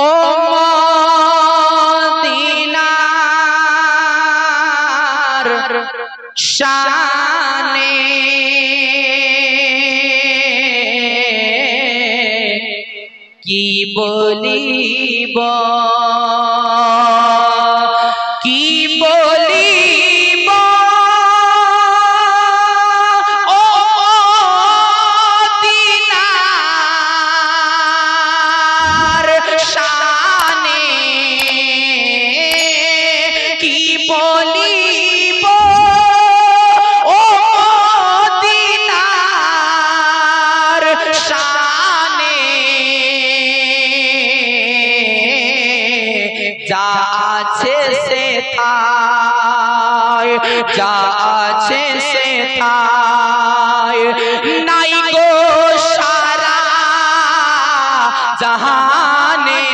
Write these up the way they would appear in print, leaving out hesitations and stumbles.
ও মদিনার শানে কি বলিব কি বলিব ও মদিনার শানে কি বলিব ও মদিনার শানে যা আছে সে থায় যা আছে সে থায় নাই গো সারা জাহানে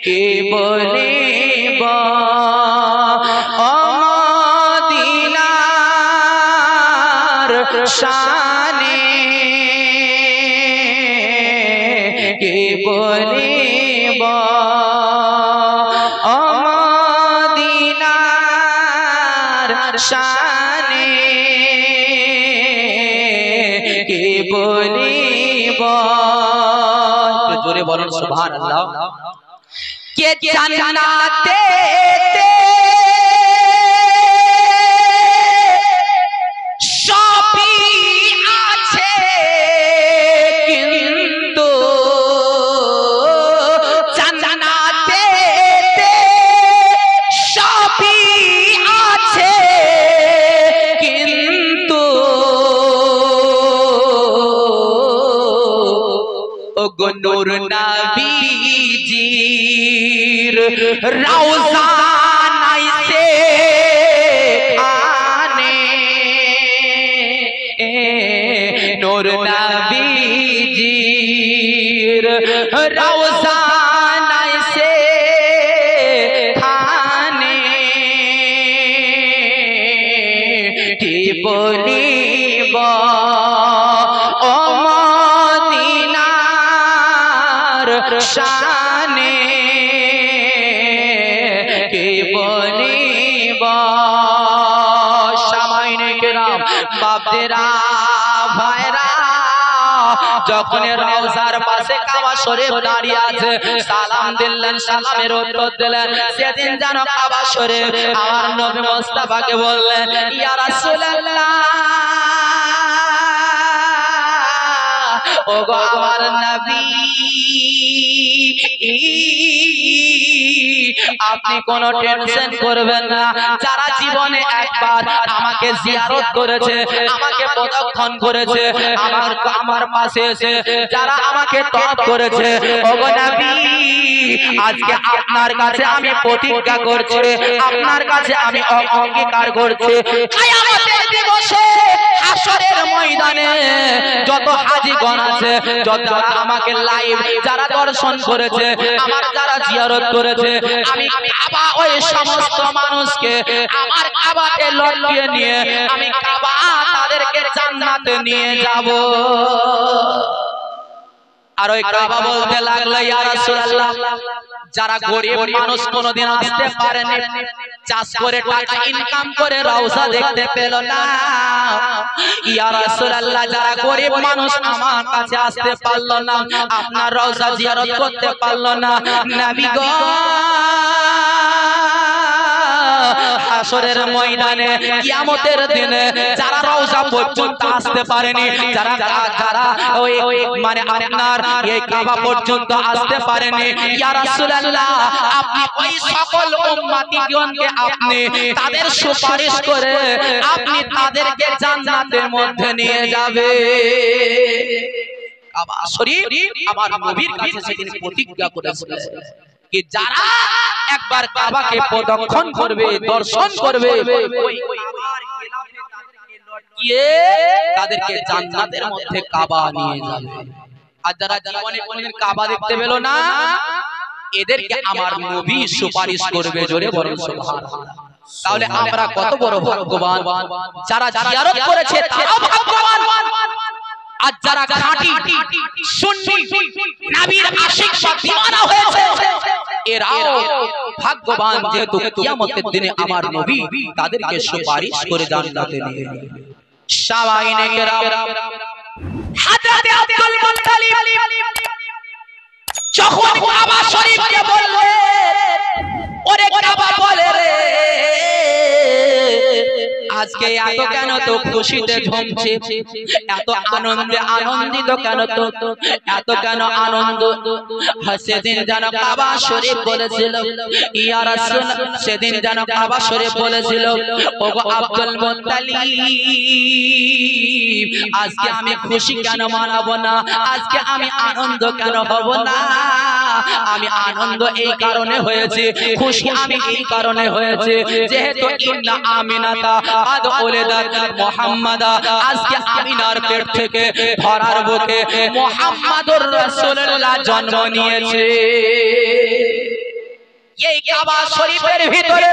কে বলিব ও মদিনার শানে কে বলিব ও মদিনার শানে কে বলিব জোরে বলেন সুবহানাল্লাহ কে জান্নাতে সবই আছে কিন্তু জান্নাতে সবই আছে কিন্তু ওগো নূর নবীজির রওজা নাই সেখানে নূর নবীজির রওজা নাই সেখানে কি বলিব ও মদিনার শানে কে বলিব সামাইনে কেরাম বাপদেরা ভাইরা যখন রওজার পাশে কাবা শরীফ দাঁড়িয়ে আছে সালাম দিলেন সালামের উত্তর দিলেন সেদিন যেন কাবা শরীফ আমার নবী মুস্তাফাকে বললেন ইয়া রাসূলুল্লাহ ও গো আমার নবী আপনি কোনো টেনশন করবেন না যারা জীবনে একবার আমাকে জিয়ারত করেছে আমাকে প্রদক্ষিণ করেছে আমার পাশে এসে যারা আমাকে তওয়াফ করেছে ওগো নবী আজকে আপনার কাছে আমি প্রতিজ্ঞা করছি আপনার কাছে আমি অঙ্গীকার করছি কিয়ামতের দিবসে হাশরের ময়দানে যত হাজীগণ আছে যারা আমাকে লাইভ যারা দর্শন করেছে আমার যারা জিয়ারত করেছে আমি কাবা ওই সমস্ত মানুষকে আমার কাবাতে লটকিয়ে নিয়ে আমি কাবা তাদেরকে জান্নাতে নিয়ে যাব আর ওই কাবা বলতে লাগলো ইয়া রাসূলুল্লাহ যারা গরিব মানুষ কোনোদিন আসতে পারেনি চাষ করে টাকা ইনকাম করে রওজা দেখতে পেল না ইয়া রাসূলুল্লাহ যারা গরিব মানুষ আমার কাছে আসতে পারলো না আপনার রওজা জিয়ারত করতে পারলো না নবী গো হাশরের ময়দানে কিয়ামতের দিনে যারা রওজা পর্যন্ত আসতে পারেনি যারা ওই মানে আপনার এই কাবা পর্যন্ত আসতে পারেনি ইয়া রাসূলুল্লাহ আপনি ওই সকল উম্মতিগণকে আপনি তাদের সুপারিশ করে আপনি তাদেরকে জান্নাতের মধ্যে নিয়ে যাবে কাবা শরীফ আমার নবীর কাছে সেদিন প্রতিজ্ঞা করেছিলেন कि যারা একবার কাবাকে প্রদক্ষিণ করবে দর্শন করবে ওই কাবার গিলাফে তাদেরকে লটকিয়ে তাদেরকে জান্নাতের মধ্যে কাবা নিয়ে যাবে আর যারা জীবনে কোনদিন কাবা দেখতে পেল না এদেরকে আমার নবী সুপারিশ করবে জোরে বলুন সুবহানাল্লাহ তাহলে আমরা কত বড় ভাগ্যবান যারা জিয়ারত করেছে তারা ভাগ্যবান আর যারা খাঁটি সুন্নি নবীর আশিক বা দিওয়ানা হয়েছে এরাও ভাগ্যবান, যেহেতু কিয়ামতের দিনে আমার নবী তাদেরকে সুপারিশ করে জান্নাতে নিয়ে যাবে। সাওয়াইনে কেরাম হযরত আব্দুল মুত্তালিব যখন কাবা শরীফকে বললেন, ওরে কাবা বলে রে আজকে এত কেন তো খুশিতে ঝুমছে, এত আনন্দে আনন্দিত কেন, তো এত কেন আনন্দ? সেদিন যেন কাবা শরীফ বলেছিল ইয়া রাসূল, সেদিন যেন কাবা শরীফ বলেছিল ওগো আব্দুল মুত্তালিব আজকে আমি খুশি কেন মানাবো না, আজকে আমি আনন্দ কেন হব না? আমি আনন্দ এই কারণে হয়েছে, খুশি আমি এই কারণে হয়েছে, যেহেতু ইন্না আমিনাতা আদ ওলাদাত মুহাম্মাদা, আজকে আমিনার পেট থেকে ধরার বুকে মুহাম্মাদুর রাসূলুল্লাহ জন্ম নিয়েছে। এই কাবা শরীফের ভিতরে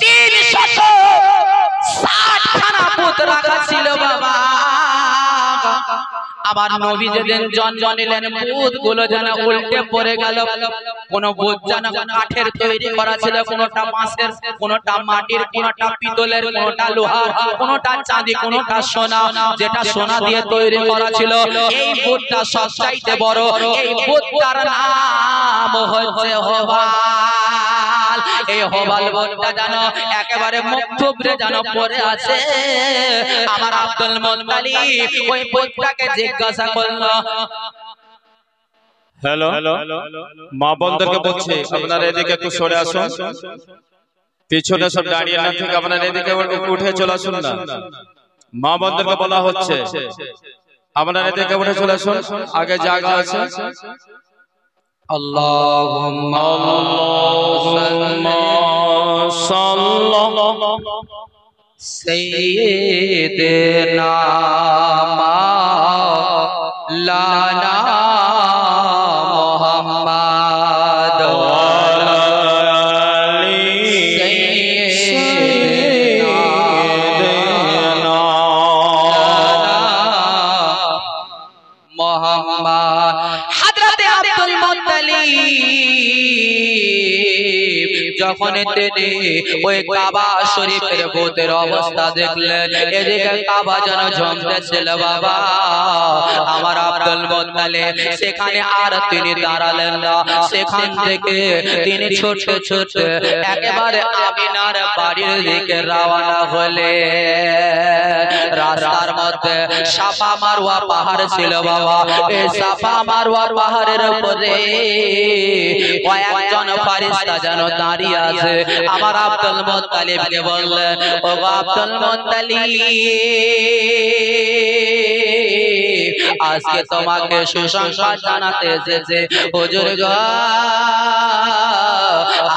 360 খানা পুত রাখা ছিল বাবা। আমার নবী যেদিন জন্ম নিলেন পুত গুলো যেন উল্টে পড়ে গেল। কোন পুত যেন কাঠের তৈরি করা ছিল, কোনটা বাঁশের, কোনটা মাটির, কোনটা পিতলের, কোনটা লোহার, কোনটা চাঁদি, কোনটা সোনা। যেটা সোনা দিয়ে তৈরি করা ছিল এই পুতটা সবচাইতে বড়। এই পুতটার নাম হচ্ছে হবাল। এই হবাল পুতটা যেন একেবারে মুখথুবড়ে যেন পড়ে আছে। আমার আব্দুল মুত্তালিব ওই পুতটাকে জিজ্ঞাসা করলো, হ্যালো, মা বোনদেরকে বলছি আপনারা এদিকে একটু সরে আসুন, পিছনে সব দাঁড়িয়ে না থেকে আপনারা এদিকে উঠে চলে আসুন না। মা বোনদেরকে বলা হচ্ছে আপনারা এদিকে উঠে চলে আসুন, আগে জায়গা আছে। আল্লাহুম্মা সাল্লি সাইয়্যিদিনা মাওলানা মুহাম্মাদ ওয়া আলা আলি সাইয়্যিদিনা মুহাম্মাদ। হযরত আব্দুল মুত্তালিব যখন তিনি ওই কাবা শরীফের বুতের অবস্থা দেখলেন, এদিকে কাবা যেন জমতেছিল বাবা। আমার আব্দুল মুত্তালিব সেখানে আর তিনি দাঁড়ালেন না, সেখান থেকে তিনি ছোট ছোট একেবারে আমিনার বাড়ির দিকে রওনা হলেন। রাস্তার মধ্যে সাফা মারওয়া পাহাড় ছিল বাবা। এই সাফা মারওয়া পাহাড়ের উপরে কয়েকজন ফেরেশতা যেন দাঁড়িয়ে আছে। আমার আব্দুল মুত্তালিবকে বললেন, ও আব্দুল মুত্তালিব আজকে তোমাকে সুসংবাদ জানাতে এসেছে হুজুর গো,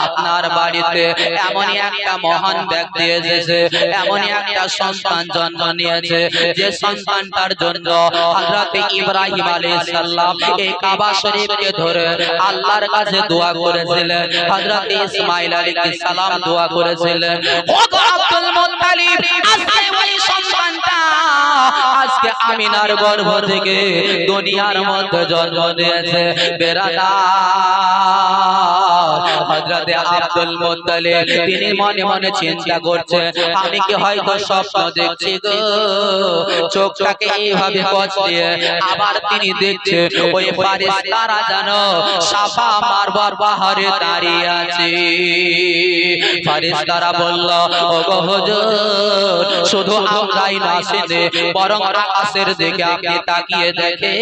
আপনার বাড়িতে এমনই একটা মহান ব্যক্তি এসেছে, এমনই একটা সন্তান জন্ম নিয়েছে যে সন্তানটার জন্য হযরত ইব্রাহিম আলাইহিস সালাম এই কাবা শরীফকে ধরে আল্লাহর কাছে দোয়া করেছিলেন, হযরত ইসমাঈল আলাইহিস সালাম দোয়া করেছিলেন। ও আব্দুল মুত্তালিব আজকে ওই সন্তানটা আজকে আমিনার গর্ভ থেকে দুনিয়ার মধ্যে জন্ম নিয়েছে। বেরাদার হযরত আব্দুল মুত্তালিব তিনি মনে মনে চিন্তা করছে, আমি কি হয়তো স্বপ্ন দেখছি গো। চোখটাকে এইভাবে কচলিয়ে আবার তিনি দেখছে ওই ফেরেশতারা যেন সাফা মারওয়ার পাহাড়ে দাঁড়িয়ে আছে। ফেরেশতারা বলল, ওগো হুজুর শুধু আমরাই না শুনে বরং আকাশের দিকে আপনি তাকিয়ে দেখেন,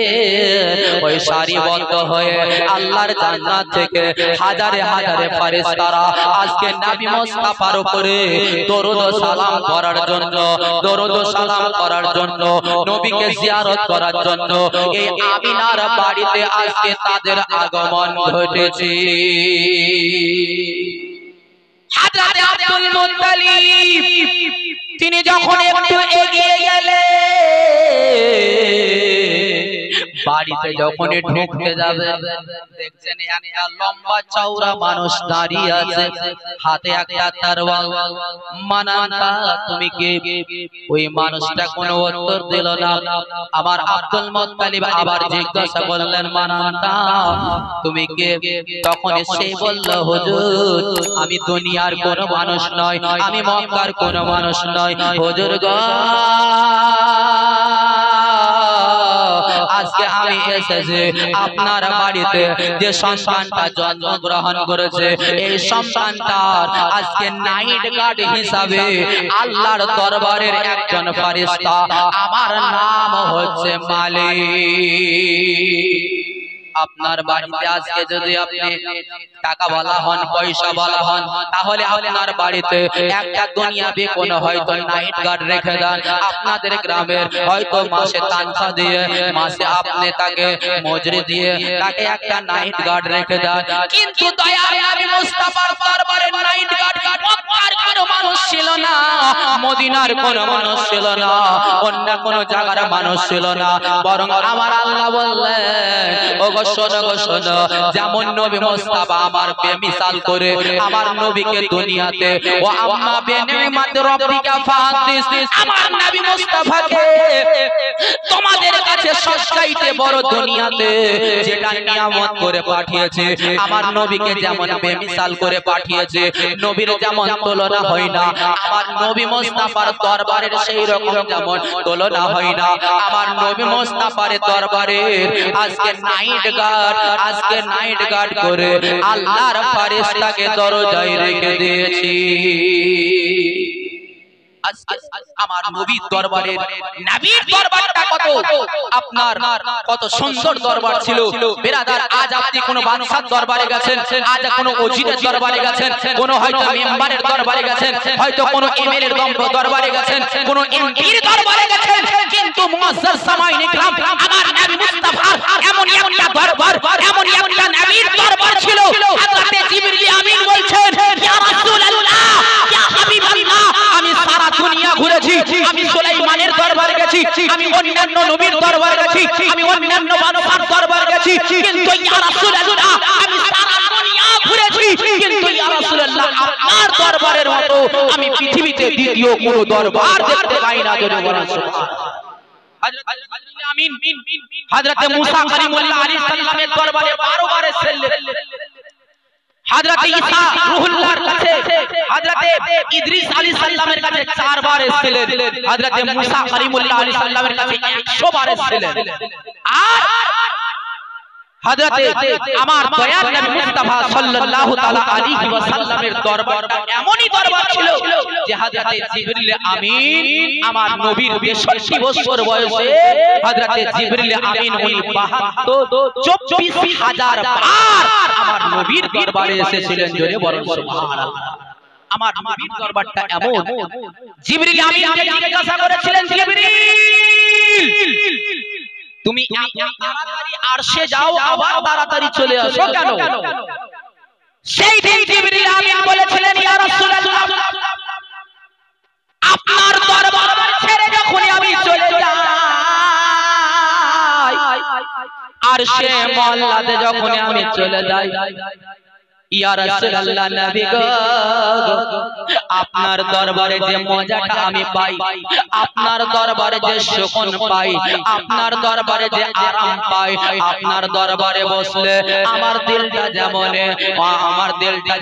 ওই সারিবদ্ধ হয়ে আল্লাহর জান্নাত থেকে হাজারে হাজারে ফেরেশতারা আজকে নবী মুস্তাফার উপরে দরুদ ও সালাম করার জন্য, দরুদ ও সালাম করার জন্য, নবীকে জিয়ারত করার জন্য এই আমিনার বাড়িতে আজকে তাদের আগমন ঘটেছে। হযরত আব্দুল মুত্তালিব তিনি যখন একটু এগিয়ে গেলেন, বাড়িতে যখনই ঢুকতে যাবে দেখছেন একটা লম্বা চওড়া মানুষ দাঁড়িয়ে আছে, হাতে একটা তরোয়াল। মানানটা তুমি কে? ওই মানুষটা কোনো উত্তর দিল না। আমার আব্দুল মুত্তালিব আবার জিজ্ঞাসা করলেন, মানানটা তুমি কে? তখন সে বলল, হুজুর আমি দুনিয়ার কোনো মানুষ নয়, আমি মক্কার কোনো মানুষ নয়। হুজুর গো, আজকে আমি এসেছি আপনার বাড়িতে যে সন্তানটা জন্মগ্রহণ করেছে, এই সন্তানটার আজকে নাইট গার্ড হিসাবে আল্লাহর দরবারের একজন ফেরেশতা, আমার নাম হচ্ছে মালিক। আপনার বাড়িতে আজকে যদি আপনি টাকা বলা হন, পয়সা বলা হন, তাহলে আপনার বাড়িতে একটা দুনিয়াবি কোনো হয়তো নাইট গার্ড রেখে দেন। আপনাদের গ্রামের হয়তো মাসে তানখা দিয়ে, মাসে আপনি তাকে মজুরি দিয়ে তাকে একটা নাইট গার্ড রেখে দেন। কিন্তু দয়ার নবী মুস্তাফার দরবারে নাইট গার্ড মক্কার কোনো মানুষ ছিল না, মদিনার কোনো মানুষ ছিল না, অন্য কোনো জায়গার মানুষ ছিল না। বরং আমার আল্লাহ বললেন, ওগো শোনো গো শোনো, যেমন নবী মুস্তাফা আমারকে মিসাল করে আমার নবীকে দুনিয়াতে ও আম্মা বিনিমাত রাব্বিকা ফাহাদিস, আমার নবী মুস্তাফাকে তোমাদের কাছে সবচাইতে বড় দুনিয়াতে যেটা নিয়ামত করে পাঠিয়েছে, আমার নবীকে যেমন বেমিসাল করে পাঠিয়েছে, নবীর যেমন তুলনা হয় না, আমার নবী মুস্তাফার দরবারের সেই রকম যেমন তুলনা হয় না। আমার নবী মুস্তাফার দরবারে আজকে নাইট গার্ড করে আল্লাহর ফেরেশতাকে দরজায় রেখে দিয়েছি। আমার নবীর দরবারের, নবীর দরবারটা কত সুন্দর দরবার ছিল বিরাদার। আজ আপনি কোন বাদশার দরবারে গেছেন, আজ কোন ওজিরের দরবারে গেছেন, কোন হয়তো মেম্বারের দরবারে গেছেন, হয়তো কোন এমএলএর দরবারে গেছেন, কোন এমপির দরবারে গেছেন, কিন্তু মুআজ্জাজ সামাইন ইকরাম আমার নবী মুস্তাফার এমন একটা দরবার, এমন একটা নবীর দরবার ছিল। হযরত জিবরিল আমিন বলছেন, ইয়া রাসূলুল্লাহ, ইয়া হাবিবাল্লাহ, আমি সারা দুনিয়া ঘুরেছি, আমি সুলাইমানের দরবারে গেছি, আমি অন্যান্য নবীর দরবারে গেছি, আমি অন্যান্য বাদশার দরবারে গেছি, কিন্তু ইয়া রাসূলুল্লাহ আমি সারা দুনিয়া ঘুরেছি, কিন্তু ইয়া রাসূলুল্লাহ আপনার দরবারের মতো আমি পৃথিবীতে দ্বিতীয় কোনো দরবার দেখতে পাই না। জোরে বলুন সুবহানাল্লাহ। হযরত মুসা কালিমুল্লাহ আলাইহিস সালামের দরবারে 12 বার এসেছিলেন। হযরত ঈসা রূহুল্লাহর কাছে, হযরত ইদ্রিস আলাইহিস সালামের কাছে 4 বার এসেছিলেন। হযরত মুসা কালিমুল্লাহ আলাইহিস সালামের কাছে 100 বার এসেছিলেন। আর হযরত আমার দয়ার নবী মুস্তাফা সাল্লাল্লাহু তাআলা আলাইহি ওয়াসাল্লামের দরবারটা এমনই দরবার ছিল যে হযরত জিবরিল আমিন আমার নবীর 62 বছর বয়সে হযরত জিবরিল আমিন ওই 24,000 বার আমার নবীর দরবারে এসেছিলেন। জোরে বলুন সুবহানাল্লাহ। আমার নবীর দরবারটা এমন, জিবরিল আমিনকে জিজ্ঞাসা করেছিলেন, জিবরিল তুমি তাড়াতাড়ি আরশে যাও, আবার তাড়াতাড়ি চলে আসো কেন? সেই দিন জিবরিল আমিন বলেছিলেন, ইয়া রাসূলুল্লাহ আপনার দরবার ছেড়ে যখন আমি চলে যাই, আরশে মোল্লাতে যখন আমি চলে যাই, ইয়া রাসূলুল্লাহ নবী গো, আপনার দরবারে যে মজাটা আমি পাই, আপনার দরবারে যে সুকুন পাই, আপনার দরবারে যে আরাম পাই, আপনার দরবারে বসলে আমার দিলটা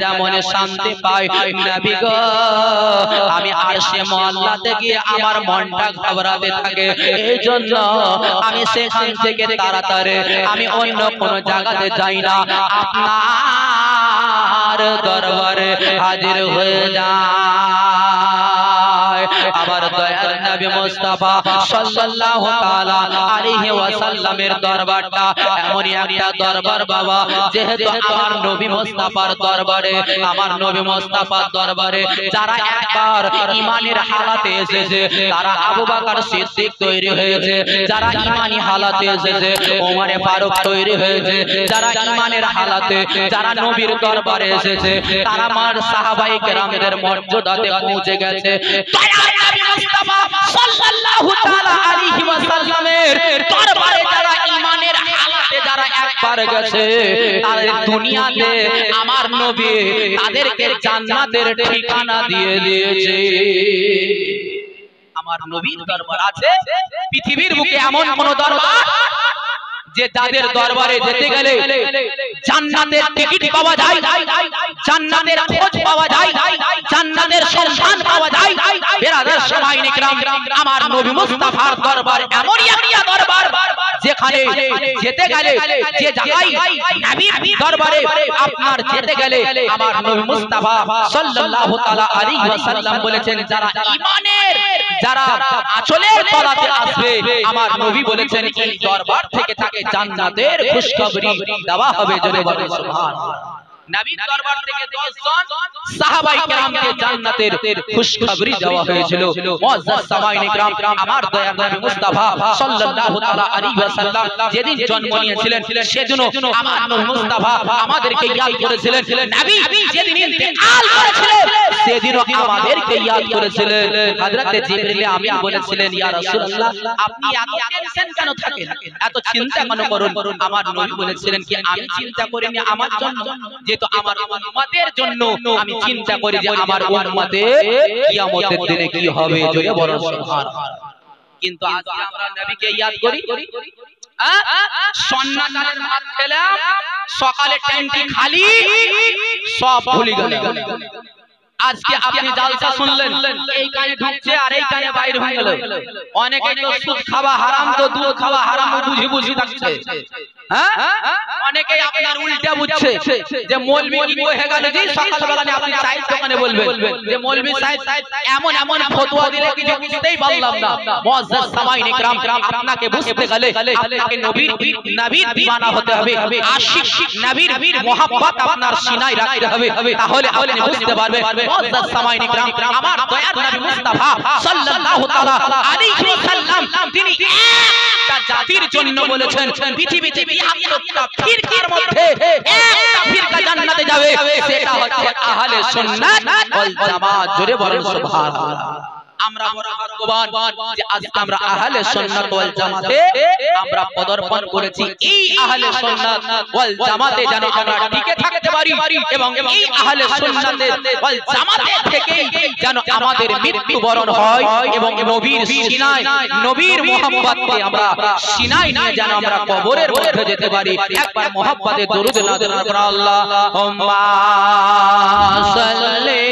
যেমন শান্তি পায় নবী গো, আমি আরশে মোল্লাতে গিয়ে আমার মনটা ঘবরাতে থাকে। এই জন্য আমি সেখান থেকে তাড়াতাড়ি আমি অন্য কোনো জায়গাতে যাই না, আপনার দরবারে হাজির হয়ে যায়। আমার দয়ার নবী মুস্তাফা সাল্লাল্লাহু তাআলা আলাইহি ওয়াসাল্লামের দরবারটা এমনই একটা দরবার বাবা, যেহেতু আমার নবী মুস্তাফার দরবারে, আমার নবী মুস্তাফার দরবারে যারা একবার ঈমানের হালাতে এসেছে, তারা আবু বকর সিদ্দিক তৈরি হয়েছে, যারা ঈমানি হালাতে এসেছে ওমর ফারুক তৈরি হয়েছে, যারা ঈমানের হালাতে যারা নবীর দরবারে এসেছে তারা আমার সাহাবায়ে কেরামদের মর্যাদাতে পৌঁছে গেছে। দয়ার নবী মুস্তাফা সাল্লাল্লাহু তাআলা আলাইহি ওয়াসাল্লামের দরবারে যারা ঈমানের হালাতে যারা একবার গেছে তাদের দুনিয়াতে আমার নবী তাদেরকে জান্নাতের ঠিকানা দিয়ে দিয়েছে। আমার নবীর দরবার আছে পৃথিবীর বুকে এমন কোন দরবার যে যাদের দরবারে যেতে গেলে জান্নাতের টিকিট পাওয়া যায়, জান্নাতের খোঁজ পাওয়া যায়, জান্নাতের সন্ধান পাওয়া যায়। বেরাদার সামাইন ইকরাম, আমার নবী মুস্তাফার দরবার এমন একটা দরবার যেখানে যেতে গেলে যে জায়গায় নবীর দরবারে আপনার যেতে গেলে আমার নবী মুস্তাফা সাল্লাল্লাহু তাআলা আলাইহি ওয়াসাল্লাম বলেছেন যারা ঈমানের যারা আঁচলের তলাতে আসবে আমার নবী বলেছেন এই দরবার থেকে তাকে জান্নাতের খুশখবরি দেওয়া হবে। জোরে বলেন সুবহানাল্লাহ। নবীর দরবার থেকে 10 জন সাহাবায়ে কেরামকে জান্নাতের খুশখবরি দেওয়া হয়েছিল। মুআজ্জাজ সামাইন ইকরাম, আমার দয়ার নবী মুস্তাফা সাল্লাল্লাহু তাআলা আলাইহি ওয়াসাল্লাম যেদিন জন্ম নিয়েছিলেন সেদিনও আমার নবী মুস্তাফা আমাদেরকে ইয়াদ করেছিলেন। নবী যেদিন ইন্তেকাল করেছিলেন সেদিনও আমাদেরকে ইয়াদ করেছিলেন। হযরতে জিবরিল আমিন বলেছিলেন ইয়া রাসূলুল্লাহ আপনি এত টেনশন কেন থাকেন, এত চিন্তা কেন করেন? আমার নবী বলেছিলেন কি আমি চিন্তা করিনি আমার জন্য, যেহেতু আমার উম্মতের জন্য আমি চিন্তা করি যে আমার উম্মতের কিয়ামতের দিনে কি হবে। জোরে বলেন সুবহানাল্লাহ। কিন্তু আজকে আমরা নবীকে ইয়াদ করি, সন্ন্যাসের ভাত খেলাম, সকালে ট্যাঙ্কি খালি, সব ভুলে গেলাম। আজকে আপনি জালসা শুনলেন এই কানে ঢুকছে আর এই কানে বাইরে হয়ে গেল। অনেকে তো সুদ খাওয়া হারাম তো দুধ খাওয়া হারাম বুঝি বুঝি থাকছে। অনেকেই আপনার উল্টা বুঝছে যে মৌলভী কি হয়ে গেল যে সকালবেলা আপনি চায়ের দোকানে বলবেন যে মৌলভী সাহেব এমন এমন ফতোয়া দিলে কিছু বুঝতেই পারলাম না। মুআজ্জাজ সামাইন ইকরাম, আপনাকে বুঝতে গেলে আপনাকে নবীর দিওয়ানা হতে হবে, আশিক নবীর মোহাব্বত আপনার সিনায় রাখতে হবে, তাহলে আপনি বুঝতে পারবেন। মুআজ্জাজ সামাইন ইকরাম, আমার দয়ার নবী মুস্তাফা সাল্লাল্লাহু তাআলা আলাইহি ওয়াসাল্লাম তিনি একটা জাতির জন্য বলেছেন পৃথিবীতে ৭২টা ফিরকার মধ্যে একটা ফিরকা জান্নাতে যাবে, সেটা হচ্ছে আহলে সুন্নাত ওয়াল জামাত। জোরে বলেন সুবহানাল্লাহ। আমরা বড় ভাগ্যবান যে আজকে আমরা আহলে সুন্নাত ওয়াল জামাতে আমরা পদার্পণ করেছি। এই আহলে সুন্নাত ওয়াল জামাতে যেন আমরা টিকে থাকতে পারি এবং এই আহলে সুন্নাত ওয়াল জামাতে থেকেই যেন আমাদের মৃত্যুবরণ হয় এবং নবীর সিনায় নবীর মুহাব্বতকে আমরা সিনায় নিয়ে যেন আমরা কবরের মধ্যে যেতে পারি। একবার মুহাব্বতে দরুদ নাযিল করুন। আল্লাহুম্মা সাল্লি